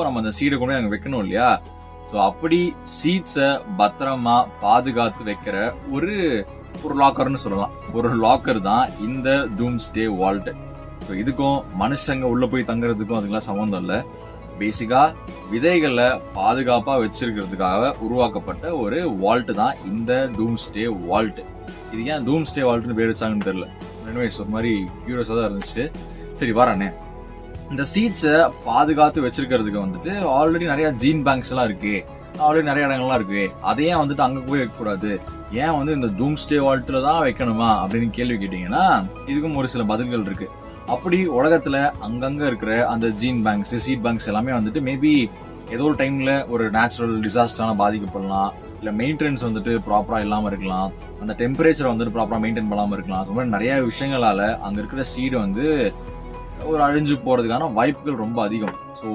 நம்ம அந்த சீடை கொண்டு அங்க வைக்கணும் இல்லையா? சோ அப்படி சீட்ஸ பத்திரமா பாதுகாத்து வைக்கிற ஒரு லாக்கர்னு சொல்லலாம். ஒரு லாக்கர் தான் இந்த டூம்ஸ்டே வால்ட். ஸோ இதுக்கும் மனுஷங்க உள்ள போய் தங்குறதுக்கும் அதுக்கெல்லாம் சம்மந்தம் இல்லை. பேசிக்கா விதைகளை பாதுகாப்பா வச்சிருக்கிறதுக்காக உருவாக்கப்பட்ட ஒரு வால்ட் தான் இந்த டூம்ஸ்டே வால்ட். இது ஏன் டூம்ஸ்டே வால்ட்னு பேர் வச்சாங்கன்னு தெரியல. எனிவேஸ் ஒரு மாதிரி கியூரியஸா தான் இருந்துச்சு. சரி வரானே, இந்த சீட்ஸை பாதுகாத்து வச்சிருக்கிறதுக்கு வந்துட்டு ஆல்ரெடி நிறைய ஜீன் பேங்க்ஸ் எல்லாம் இருக்கு, ஆல்ரெடி நிறைய இடங்கள்லாம் இருக்கு. அதையே வந்துட்டு அங்க போய் வைக்கக்கூடாது, ஏன் வந்து இந்த டூம்ஸ்டே வால்ட்ல தான் வைக்கணுமா அப்படின்னு கேள்வி கேட்டீங்கன்னா இதுக்கும் ஒரு சில பதில்கள் இருக்கு. அப்படி உலகத்துல அங்கங்க இருக்கிற அந்த ஜீன் பேங்க்ஸ், சீட் பேங்க்ஸ் எல்லாமே வந்துட்டு மேபி ஏதோ ஒரு டைம்ல ஒரு நேச்சுரல் டிசாஸ்டரான பாதிக்கப்படலாம், இல்ல மெயின்டெனன்ஸ் வந்துட்டு ப்ராப்பரா இல்லாம இருக்கலாம், அந்த டெம்பரேச்சர் வந்துட்டு ப்ராப்பரா மெயின்டைன் பண்ணாம இருக்கலாம். ஸோ நிறைய விஷயங்களால அங்க இருக்கிற சீடு வந்து ஒரு அழிஞ்சு போறதுக்கான வாய்ப்புகள் ரொம்ப அதிகம். ஸோ